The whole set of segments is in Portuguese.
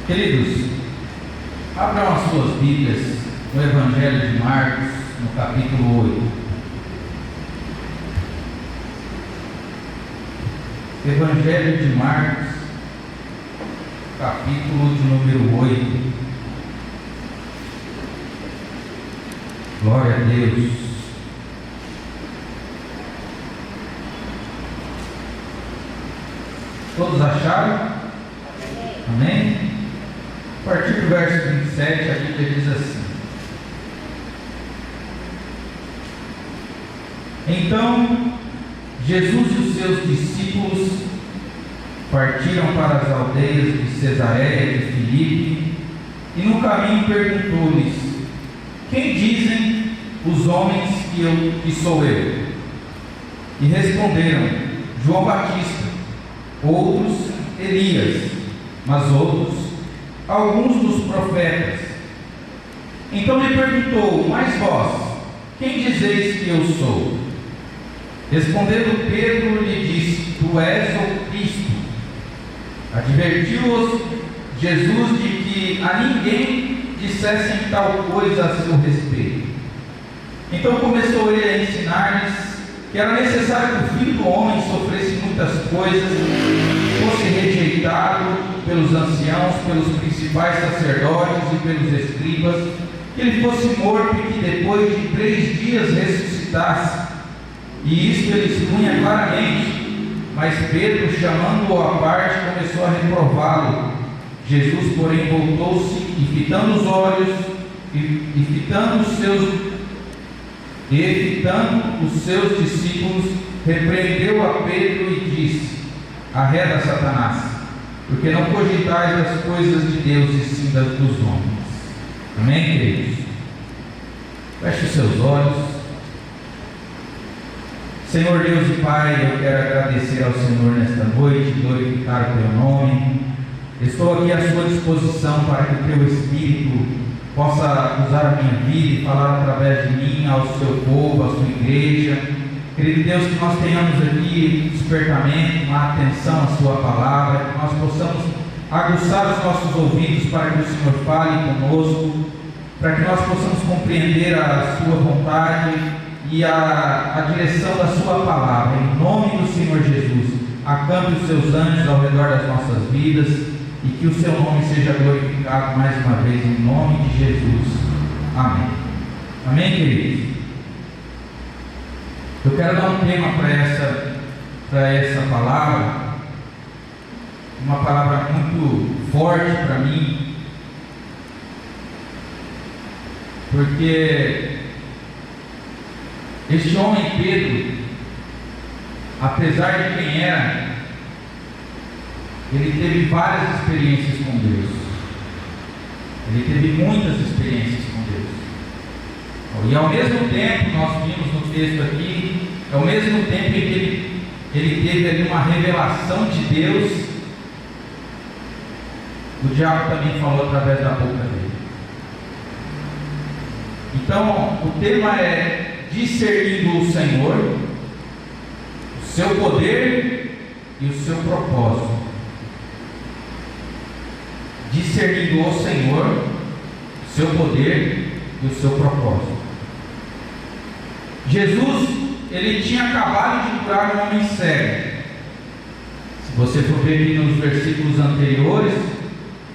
Queridos, abram as suas Bíblias no Evangelho de Marcos, no capítulo 8. Evangelho de Marcos, capítulo de número 8. Glória a Deus. Todos acharam? Amém? A partir do verso 27, a Bíblia diz assim: Então Jesus e os seus discípulos partiram para as aldeias de Cesareia de Filipe, e no caminho perguntou-lhes: Quem dizem os homens que sou eu? E responderam: João Batista, outros Elias, mas outros alguns dos profetas. Então lhe perguntou: Mas vós, quem dizeis que eu sou? Respondendo Pedro, lhe disse: Tu és o Cristo. Advertiu-os Jesus de que a ninguém dissessem tal coisa a seu respeito. Então começou ele a ensinar-lhes que era necessário que o Filho do Homem sofresse muitas coisas, fosse rejeitado pelos anciãos, pelos principais sacerdotes e pelos escribas, que ele fosse morto e que depois de 3 dias ressuscitasse. E isto ele expunha claramente, mas Pedro, chamando-o à parte, começou a reprová-lo. Jesus, porém, voltou-se e fitando os olhos, e fitando os seus discípulos, repreendeu a Pedro e disse: Arreda, Satanás, porque não cogitais das coisas de Deus e sim das dos homens. Amém, queridos? Feche os seus olhos. Senhor Deus e Pai, eu quero agradecer ao Senhor nesta noite, glorificar o Teu nome. Estou aqui à Sua disposição para que o Teu Espírito possa usar a minha vida e falar através de mim ao Seu povo, à Sua igreja. Querido Deus, que nós tenhamos aqui despertamento, uma atenção à Sua palavra, que nós possamos aguçar os nossos ouvidos para que o Senhor fale conosco, para que nós possamos compreender a Sua vontade e a direção da Sua palavra. Em nome do Senhor Jesus, acampe os Seus anjos ao redor das nossas vidas e que o Seu nome seja glorificado mais uma vez, em nome de Jesus. Amém. Amém, queridos? Eu quero dar um tema para essa palavra, uma palavra muito forte para mim, porque este homem Pedro, apesar de quem era, ele teve várias experiências com Deus. Ele teve muitas experiências com Deus. E ao mesmo tempo, nós vimos no texto aqui, ao mesmo tempo em que ele teve ali uma revelação de Deus, o diabo também falou através da boca dele. Então, o tema é discernindo o Senhor, o seu poder e o seu propósito. Discernindo o Senhor, o seu poder e o seu propósito. Jesus, ele tinha acabado de curar um homem cego. Se você for ver aqui nos versículos anteriores,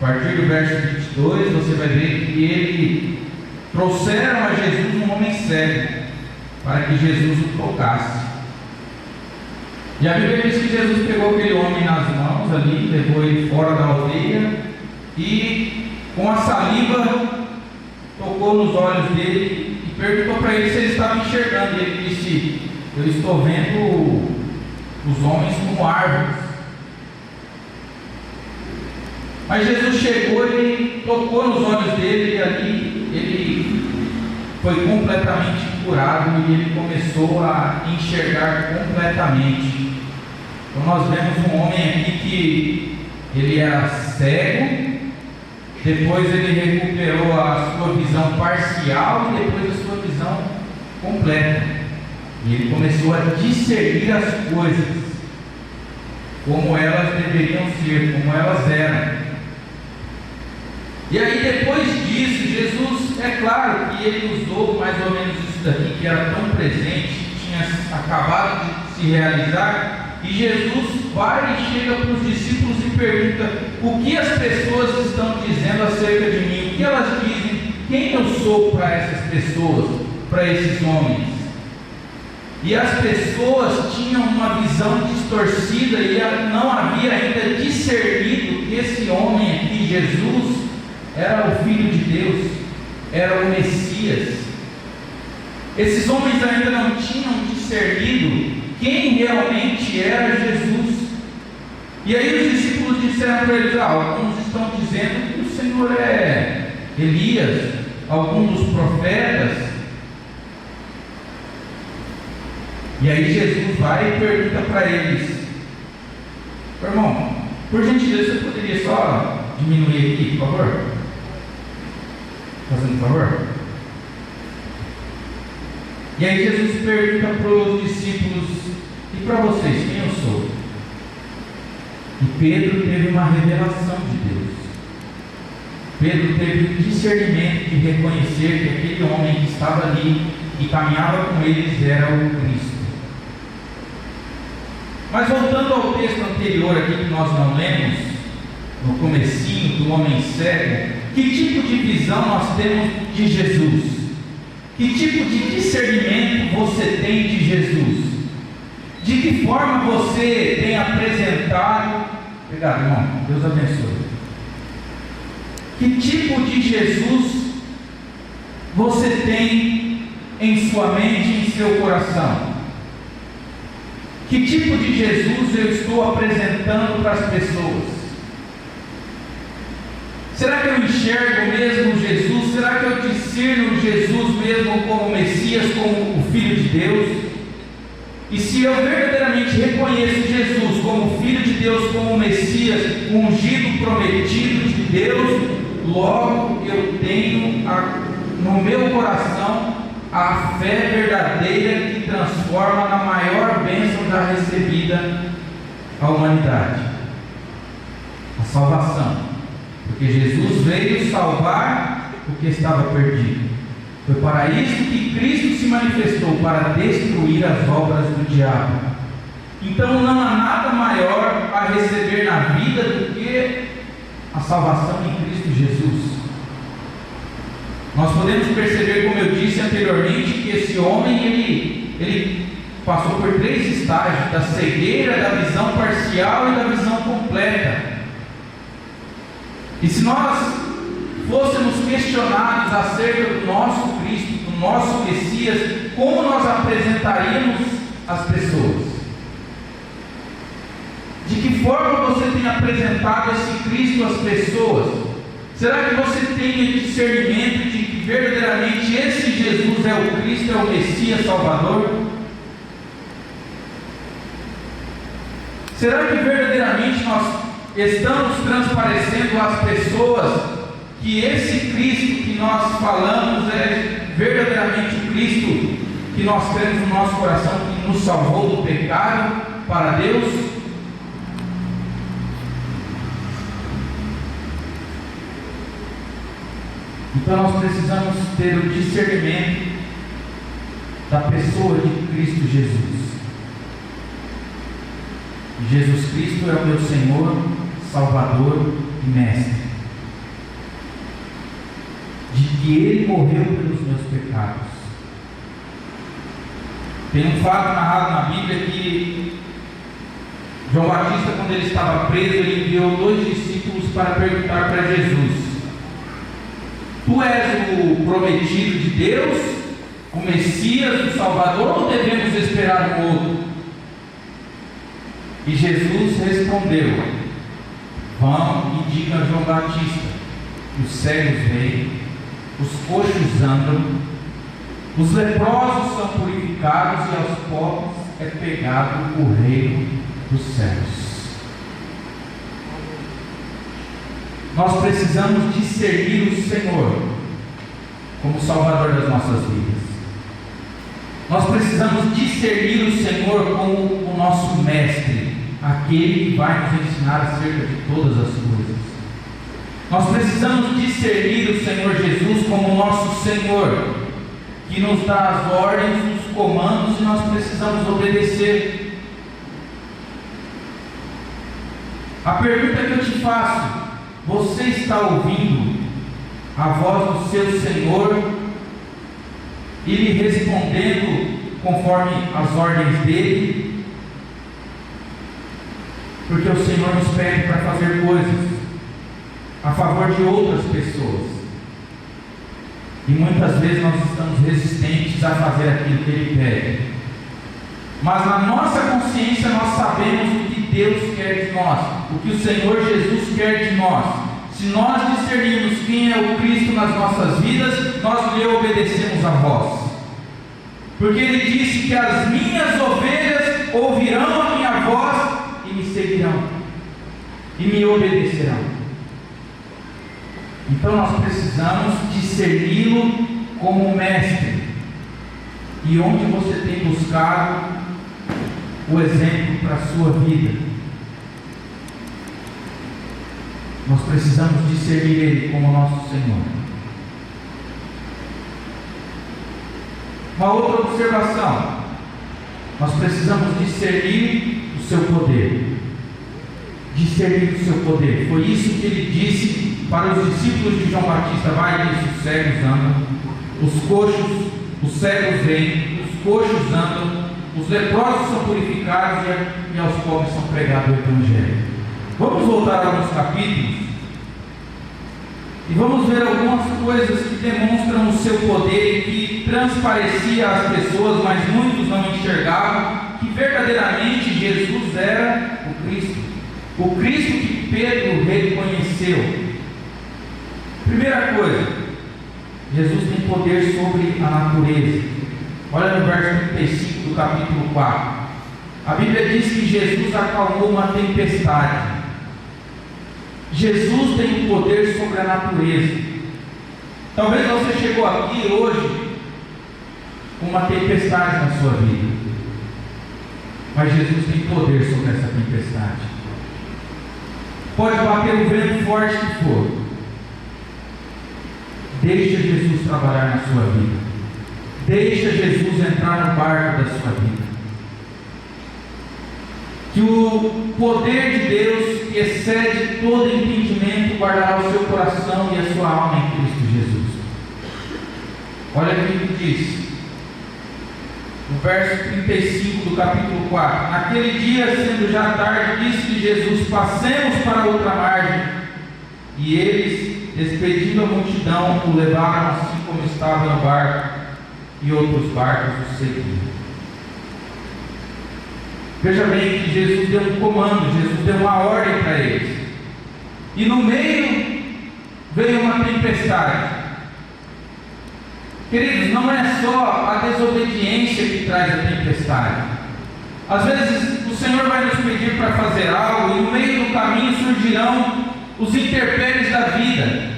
a partir do verso 22, você vai ver que ele trouxeram a Jesus um homem cego, para que Jesus o tocasse. E a Bíblia diz que Jesus pegou aquele homem nas mãos ali, levou ele fora da aldeia e com a saliva tocou nos olhos dele e perguntou para ele se ele estava enxergando. E ele disse: Eu estou vendo os homens como árvores. Mas Jesus chegou e tocou nos olhos dele e ali ele foi completamente curado e ele começou a enxergar completamente. Então nós vemos um homem aqui que ele era cego, depois ele recuperou a sua visão parcial e depois a sua visão completa. E ele começou a discernir as coisas como elas deveriam ser, como elas eram. é claro que ele usou mais ou menos isso daqui, que era tão presente, tinha acabado de se realizar, e Jesus vai e chega para os discípulos e pergunta o que as pessoas estão dizendo acerca de mim, o que elas dizem, quem eu sou para essas pessoas, para esses homens. E as pessoas tinham uma visão distorcida e não havia ainda discernido que esse homem aqui, Jesus, era o Filho de Deus, era o Messias. Esses homens ainda não tinham discernido quem realmente era Jesus. E aí os discípulos disseram para eles: alguns estão dizendo que o Senhor é Elias, alguns dos profetas. E aí Jesus vai e pergunta para eles: irmão, por gentileza, você poderia só diminuir aqui, por favor? Fazendo um favor? E aí Jesus pergunta para os discípulos: e para vocês, quem eu sou? E Pedro teve uma revelação de Deus. Pedro teve o discernimento de reconhecer que aquele homem que estava ali e caminhava com eles era o Cristo. Mas voltando ao texto anterior aqui que nós não lemos, no comecinho do homem cego, que tipo de visão nós temos de Jesus? Que tipo de discernimento você tem de Jesus? De que forma você tem apresentado? Obrigado, irmão, Deus abençoe. Que tipo de Jesus você tem em sua mente, em seu coração? Que tipo de Jesus eu estou apresentando para as pessoas? Será que eu enxergo mesmo Jesus? Será que eu discerno Jesus mesmo como Messias, como o Filho de Deus? E se eu verdadeiramente reconheço Jesus como Filho de Deus, como Messias, ungido, prometido de Deus, logo eu tenho no meu coração a fé verdadeira que transforma na maior bênção já recebida à humanidade, a salvação. Porque Jesus veio salvar o que estava perdido. Foi para isso que Cristo se manifestou, para destruir as obras do diabo. Então não há nada maior a receber na vida do que a salvação em Cristo Jesus. Nós podemos perceber, como eu disse anteriormente, que esse homem ele passou por 3 estágios: da cegueira, da visão parcial e da visão completa. E se nós fôssemos questionados acerca do nosso Cristo, do nosso Messias, como nós apresentaríamos as pessoas? De que forma você tem apresentado esse Cristo às pessoas? Será que você tem discernimento de que verdadeiramente esse Jesus é o Cristo, é o Messias Salvador? Será que verdadeiramente nós estamos transparecendo às pessoas que esse Cristo que nós falamos é verdadeiramente o Cristo que nós cremos no nosso coração, que nos salvou do pecado para Deus? Então nós precisamos ter o discernimento da pessoa de Cristo Jesus. Jesus Cristo é o meu Senhor, Salvador e Mestre. De que Ele morreu pelos meus pecados. Tem um fato narrado na Bíblia que João Batista, quando ele estava preso, ele enviou 2 discípulos para perguntar para Jesus: tu és o prometido de Deus, o Messias, o Salvador, ou devemos esperar um outro? E Jesus respondeu: vão e digam a João Batista: os cegos veem, os coxos andam, os leprosos são purificados e aos pobres é pegado o reino dos céus. Nós precisamos discernir o Senhor como Salvador das nossas vidas. Nós precisamos discernir o Senhor como o nosso Mestre, aquele que vai nos ensinar acerca de todas as coisas. Nós precisamos discernir o Senhor Jesus como nosso Senhor, que nos dá as ordens, os comandos, e nós precisamos obedecer. A pergunta que eu te faço: você está ouvindo a voz do seu Senhor e lhe respondendo conforme as ordens dele? Porque o Senhor nos pede para fazer coisas a favor de outras pessoas, e muitas vezes nós estamos resistentes a fazer aquilo que Ele pede, mas na nossa consciência nós sabemos o que Deus quer de nós, o que o Senhor Jesus quer de nós. Se nós discernirmos quem é o Cristo nas nossas vidas, nós lhe obedecemos a voz, porque Ele disse que as minhas ovelhas ouvirão a minha voz e me seguirão e me obedecerão. Então nós precisamos discerni-lo como mestre. E onde você tem buscado o exemplo para a sua vida? Nós precisamos discernir Ele como nosso Senhor. Uma outra observação: nós precisamos discernir o seu poder. Discernir o seu poder. Foi isso que Ele disse para os discípulos de João Batista: vai, diz, os cegos andam, os coxos, os cegos veem, os coxos andam, os leprosos são purificados e aos pobres são pregado o Evangelho. Vamos voltar a alguns capítulos e vamos ver algumas coisas que demonstram o seu poder e que transparecia às pessoas, mas muitos não enxergavam que verdadeiramente Jesus era o Cristo que Pedro reconheceu. Primeira coisa, Jesus tem poder sobre a natureza. Olha no verso 35 do capítulo 4. A Bíblia diz que Jesus acalmou uma tempestade. Jesus tem poder sobre a natureza. Talvez você chegou aqui hoje com uma tempestade na sua vida, mas Jesus tem poder sobre essa tempestade. Pode bater o vento forte que for, deixa Jesus trabalhar na sua vida, deixa Jesus entrar no barco da sua vida, que o poder de Deus, que excede todo entendimento, guardará o seu coração e a sua alma em Cristo Jesus. Olha o que diz no verso 35 do capítulo 4: naquele dia, sendo já tarde, disse-lhe Jesus: passemos para outra margem. E eles, despedindo a multidão, o levaram assim como estava no barco, e outros barcos o seguiam. Veja bem que Jesus deu um comando, Jesus deu uma ordem para eles, e no meio veio uma tempestade. Queridos, não é só a desobediência que traz a tempestade. Às vezes o Senhor vai nos pedir para fazer algo, e no meio do caminho surgirão os intempéries da vida.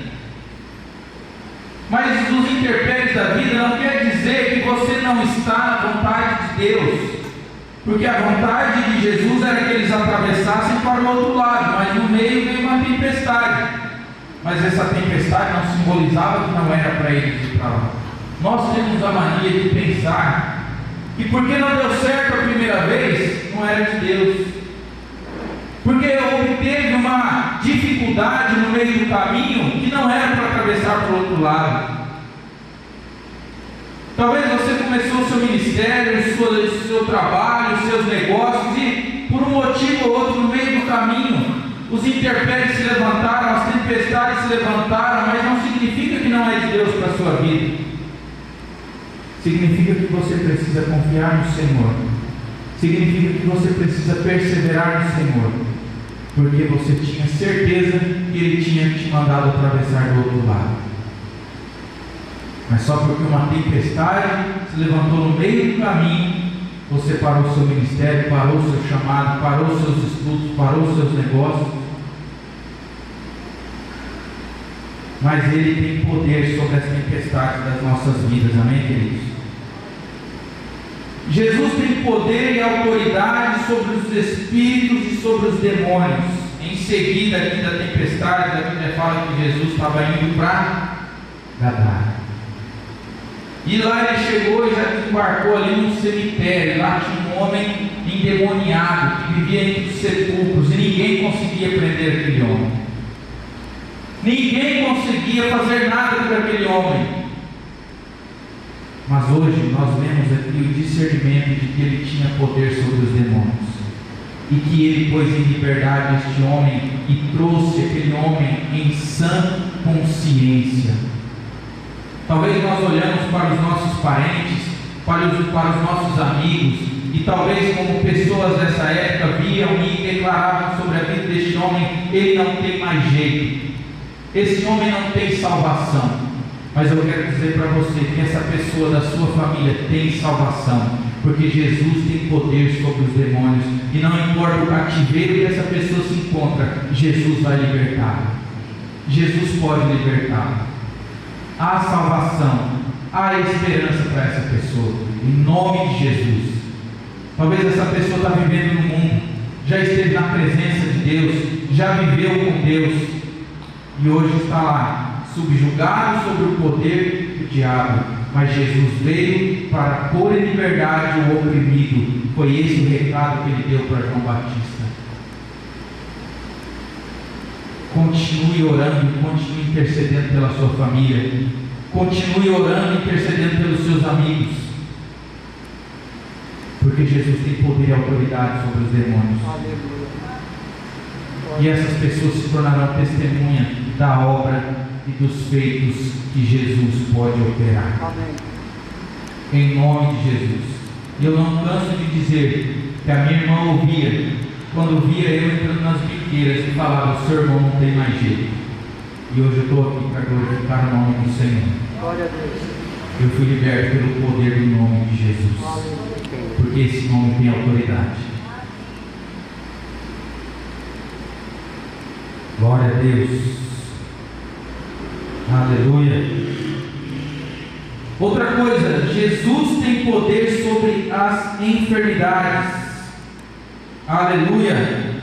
Mas os intempéries da vida não quer dizer que você não está na vontade de Deus, porque a vontade de Jesus era que eles atravessassem para o outro lado, mas no meio veio uma tempestade. Mas essa tempestade não simbolizava que não era para eles ir para lá. Nós temos a mania de pensar que porque não deu certo a primeira vez, não era de Deus, porque obteve uma dificuldade no meio do caminho que não era para atravessar para o outro lado. Talvez você começou o seu ministério, o seu trabalho, os seus negócios, e por um motivo ou outro, no meio do caminho, os intempéries se levantaram, as tempestades se levantaram, mas não significa que não é de Deus para a sua vida. Significa que você precisa confiar no Senhor, significa que você precisa perseverar no Senhor, porque você tinha certeza que Ele tinha te mandado atravessar do outro lado. Mas só porque uma tempestade se levantou no meio do caminho, você parou o seu ministério, parou o seu chamado, parou os seus estudos, parou os seus negócios. Mas Ele tem poder sobre as tempestades das nossas vidas, amém, queridos? Jesus tem poder e autoridade sobre os espíritos e sobre os demônios. Em em seguida aqui da tempestade, a Bíblia fala que Jesus estava indo para Gadara. E lá ele chegou e já desembarcou ali num cemitério. Lá tinha um homem endemoniado que vivia entre os sepulcros e ninguém conseguia prender aquele homem. Ninguém conseguia fazer nada por aquele homem. Mas hoje nós vemos aqui o discernimento de que ele tinha poder sobre os demônios. E que ele pôs em liberdade este homem e trouxe aquele homem em sã consciência. Talvez nós olhamos para os nossos parentes, para os nossos amigos, e talvez como pessoas dessa época viam e declaravam sobre a vida deste homem: ele não tem mais jeito, esse homem não tem salvação. Mas eu quero dizer para você que essa pessoa da sua família tem salvação, porque Jesus tem poder sobre os demônios, e não importa o cativeiro que essa pessoa se encontra, Jesus vai libertar. Jesus pode libertar. Há salvação, há esperança para essa pessoa, em nome de Jesus. Talvez essa pessoa está vivendo no mundo, já esteve na presença de Deus, já viveu com Deus, e hoje está lá, subjugado sobre o poder do diabo. Mas Jesus veio para pôr em liberdade o oprimido. Foi esse o recado que ele deu para João Batista. Continue orando e continue intercedendo pela sua família. Continue orando e intercedendo pelos seus amigos. Porque Jesus tem poder e autoridade sobre os demônios. E essas pessoas se tornarão testemunha da obra e dos feitos que Jesus pode operar. Amém. Em nome de Jesus. E eu não canso de dizer que a minha irmã ouvia, quando via eu entrando nas biqueiras, e falava: o seu irmão não tem mais jeito. E hoje eu estou aqui para glorificar o nome do Senhor. Glória a Deus. Eu fui liberto pelo poder do nome de Jesus. Amém. Porque esse nome tem autoridade. Glória a Deus. Aleluia. Outra coisa, Jesus tem poder sobre as enfermidades. Aleluia.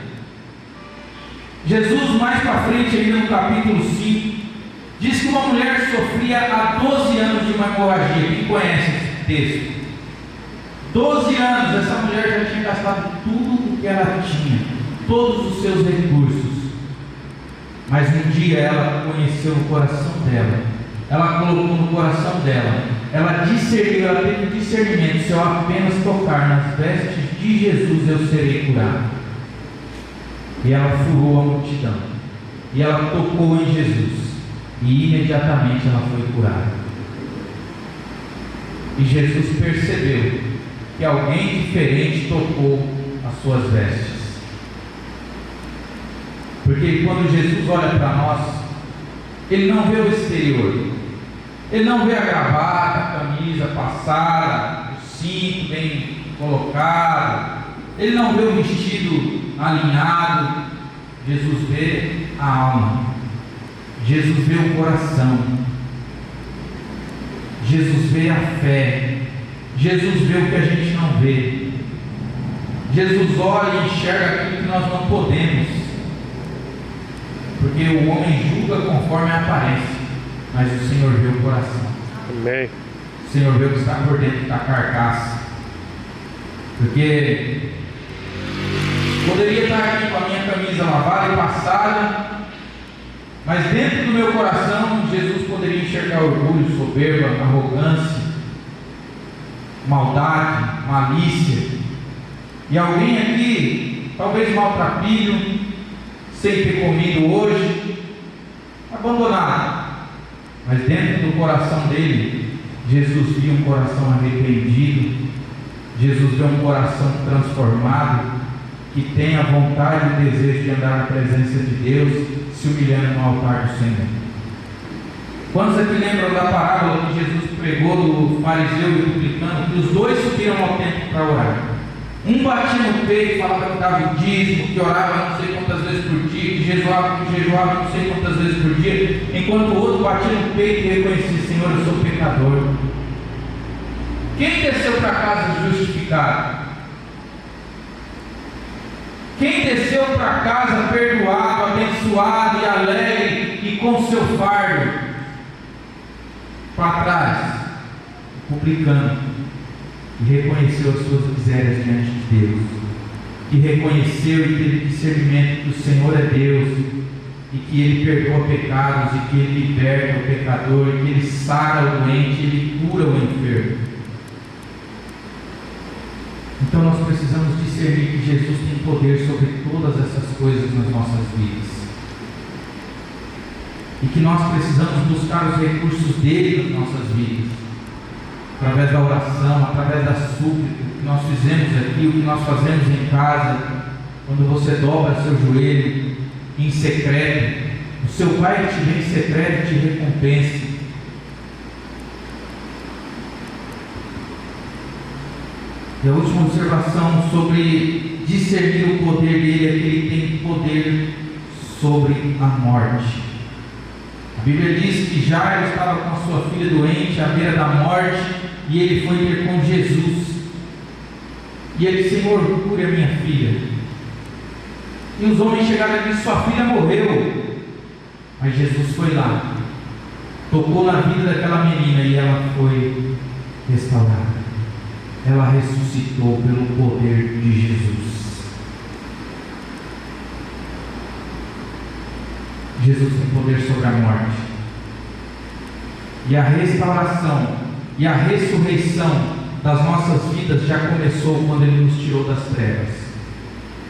Jesus, mais para frente, ainda no capítulo 5, diz que uma mulher sofria há 12 anos de uma hemorragia. Quem conhece esse texto? 12 anos, essa mulher já tinha gastado tudo o que ela tinha, todos os seus recursos. Mas um dia ela conheceu o coração dela, ela colocou no coração dela, ela discerniu, ela teve um discernimento: se eu apenas tocar nas vestes de Jesus, eu serei curado. E ela furou a multidão, e ela tocou em Jesus, e imediatamente ela foi curada. E Jesus percebeu que alguém diferente tocou as suas vestes. Porque quando Jesus olha para nós, Ele não vê o exterior, Ele não vê a gravata, a camisa passada, o cinto bem colocado, Ele não vê o vestido alinhado. Jesus vê a alma, Jesus vê o coração, Jesus vê a fé, Jesus vê o que a gente não vê. Jesus olha e enxerga aquilo que nós não podemos. Porque o homem julga conforme a aparência, mas o Senhor vê o coração. Amém. O Senhor vê o que está por dentro da carcaça. Porque poderia estar aqui com a minha camisa lavada e passada, mas dentro do meu coração Jesus poderia enxergar orgulho, soberba, arrogância, maldade, malícia. E alguém aqui, talvez maltrapilho, sem ter comido hoje, abandonado, mas dentro do coração dele, Jesus via um coração arrependido, Jesus vê um coração transformado, que tem a vontade e o desejo de andar na presença de Deus, se humilhando no altar do Senhor. Quantos aqui lembram da parábola que Jesus pregou do fariseu e do publicano, que os dois subiram ao templo para orar? Um batia no peito e falava que dava o dízimo, que orava não sei quantas vezes por dia, que jejuava não sei quantas vezes por dia, enquanto o outro batia no peito e reconhecia: Senhor, eu sou pecador. Quem desceu para casa justificado? Quem desceu para casa perdoado, abençoado e alegre e com seu fardo para trás, publicando, e reconheceu as suas misérias diante de Deus, que reconheceu e teve discernimento que o Senhor é Deus, e que Ele perdoa pecados, e que Ele liberta o pecador, e que Ele sara o doente, Ele cura o enfermo. Então nós precisamos discernir que Jesus tem poder sobre todas essas coisas nas nossas vidas, e que nós precisamos buscar os recursos dele nas nossas vidas, através da oração, através da súplica, o que nós fizemos aqui, o que nós fazemos em casa, quando você dobra seu joelho em secreto, o seu Pai que te vê em secreto te recompensa. E a última observação sobre discernir o poder dele é que ele tem poder sobre a morte. A Bíblia diz que Jairo estava com a sua filha doente à beira da morte, e ele foi ter com Jesus, e ele disse: Senhor, cure a minha filha. E os homens chegaram e disseram: sua filha morreu. Mas Jesus foi lá, tocou na vida daquela menina, e ela foi restaurada. Ela ressuscitou pelo poder de Jesus. Jesus tem poder sobre a morte. E a restauração e a ressurreição das nossas vidas já começou quando Ele nos tirou das trevas,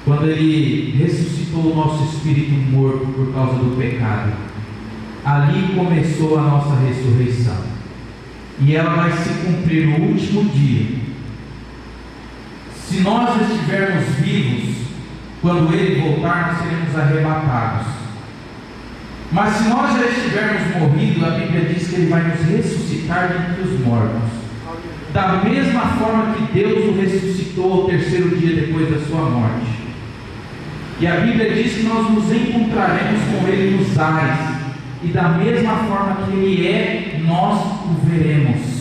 quando Ele ressuscitou o nosso espírito morto por causa do pecado. Ali começou a nossa ressurreição, e ela vai se cumprir no último dia. Se nós estivermos vivos, quando Ele voltar, nós seremos arrebatados. Mas se nós já estivermos morridos, a Bíblia diz que Ele vai nos ressuscitar dentre os mortos, da mesma forma que Deus o ressuscitou ao terceiro dia depois da sua morte. E a Bíblia diz que nós nos encontraremos com Ele nos ares, e da mesma forma que Ele é, nós o veremos.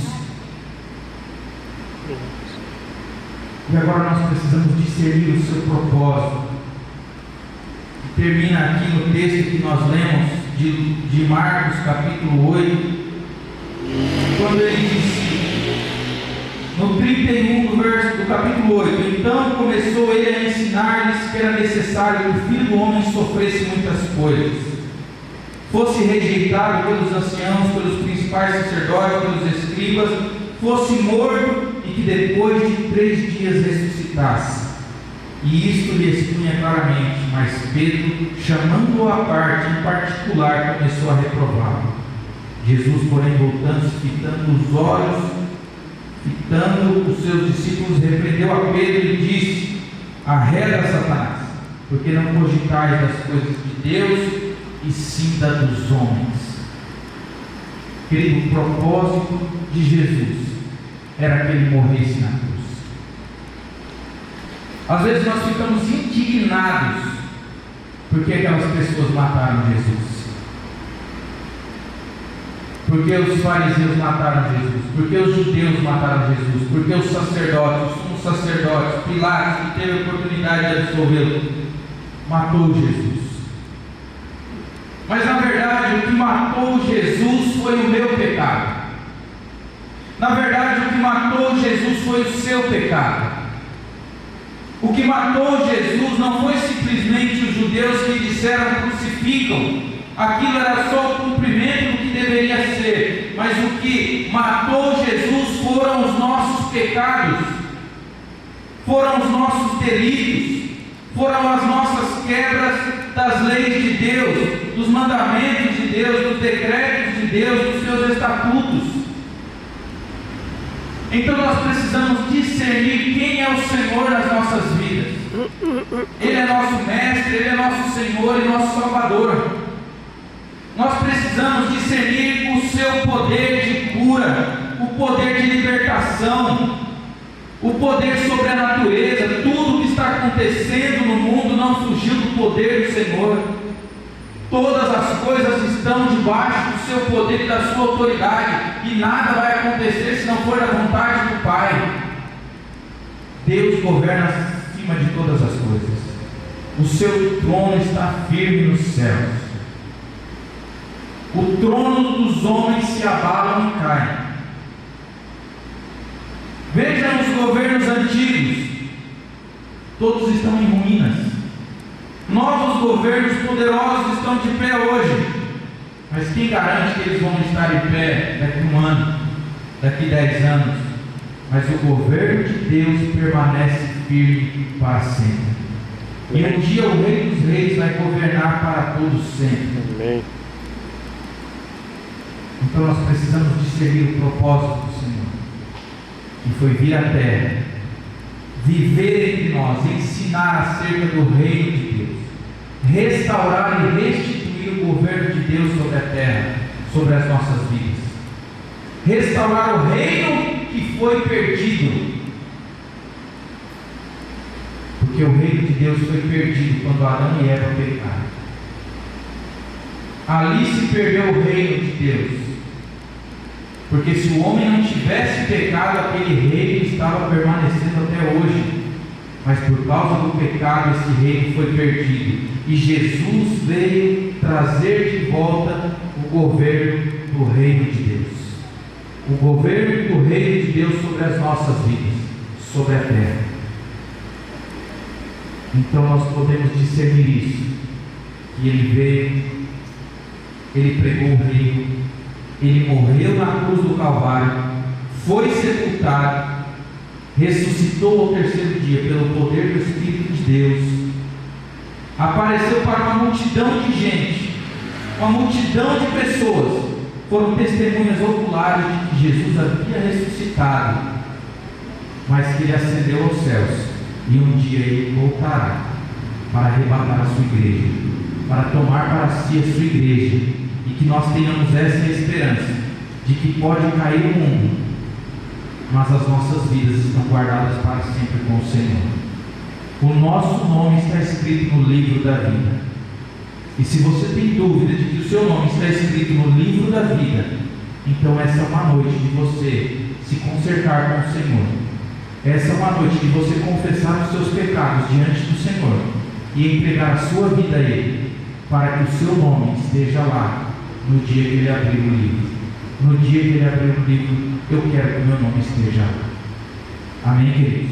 E agora nós precisamos discernir o seu propósito, que termina aqui no texto que nós lemos de Marcos capítulo 8, quando ele diz, no 31 do capítulo 8: então começou ele a ensinar-lhes que era necessário que o Filho do Homem sofresse muitas coisas, fosse rejeitado pelos anciãos, pelos principais sacerdotes, pelos escribas, fosse morto, e que depois de 3 dias ressuscitasse. E isto lhe expunha claramente, mas Pedro, chamando-o à parte, em particular, começou a reprová-lo. Jesus, porém, voltando-se, fitando os olhos, fitando os seus discípulos, repreendeu a Pedro e disse: arreda, Satanás, porque não cogitais das coisas de Deus, e sim da dos homens. Querido, o propósito de Jesus era que Ele morresse na cruz. Às vezes nós ficamos indignados porque aquelas pessoas mataram Jesus, porque os fariseus mataram Jesus, porque os judeus mataram Jesus, porque os sacerdotes, os sumos sacerdotes, Pilatos, que teve a oportunidade de absolvê-lo, matou Jesus. Mas na verdade o que matou Jesus foi o meu pecado. Na verdade o que matou Jesus foi o seu pecado. O que matou Jesus não foi simplesmente os judeus que disseram crucificam, aquilo era só o cumprimento do que deveria ser, mas o que matou Jesus foram os nossos pecados, foram os nossos delitos, foram as nossas quebras das leis de Deus, dos mandamentos de Deus, dos decretos de Deus, dos seus estatutos. Então nós precisamos discernir quem é o Senhor nas nossas vidas. Ele é nosso mestre, Ele é nosso Senhor e nosso Salvador. Nós precisamos discernir o seu poder de cura, o poder de libertação, o poder sobre a natureza. Tudo que está acontecendo no mundo não fugiu do poder do Senhor. Todas as coisas estão debaixo do seu poder e da sua autoridade, e nada vai acontecer se não for da vontade do Pai. Deus governa acima de todas as coisas. O seu trono está firme nos céus. O trono dos homens se abalam e caem. Vejam os governos antigos, todos estão em ruínas. Novos governos poderosos estão de pé hoje, mas quem garante que eles vão estar em pé daqui a um ano, daqui a 10 anos? Mas o governo de Deus permanece firme para sempre. E um dia o Rei dos Reis vai governar para todos sempre. Amém. Então nós precisamos discernir o propósito do Senhor, que foi vir à terra, viver entre nós, ensinar acerca do reino de Deus, restaurar e restituir o governo de Deus sobre a terra, sobre as nossas vidas, restaurar o reino que foi perdido, porque o reino de Deus foi perdido quando Adão e Eva pecaram. Ali se perdeu o reino de Deus, porque se o homem não tivesse pecado, aquele reino estava permanecendo até hoje, mas por causa do pecado esse reino foi perdido, e Jesus veio trazer de volta o governo do reino de Deus, o governo do reino de Deus sobre as nossas vidas, sobre a terra. Então nós podemos discernir isso, que ele veio, ele pregou o reino, ele morreu na cruz do Calvário, foi sepultado, ressuscitou ao terceiro dia pelo poder do Espírito de Deus, apareceu para uma multidão de gente, uma multidão de pessoas, foram testemunhas oculares de que Jesus havia ressuscitado, mas que ele ascendeu aos céus, e um dia ele voltará para arrebatar a sua igreja, para tomar para si a sua igreja, e que nós tenhamos essa esperança de que pode cair o mundo, mas as nossas vidas estão guardadas para sempre com o Senhor. O nosso nome está escrito no livro da vida, e se você tem dúvida de que o seu nome está escrito no livro da vida, então essa é uma noite de você se consertar com o Senhor. Essa é uma noite de você confessar os seus pecados diante do Senhor e entregar a sua vida a Ele, para que o seu nome esteja lá no dia que Ele abrir o livro. No dia que Ele abrir o livro, eu quero que o meu nome esteja lá. Amém, queridos?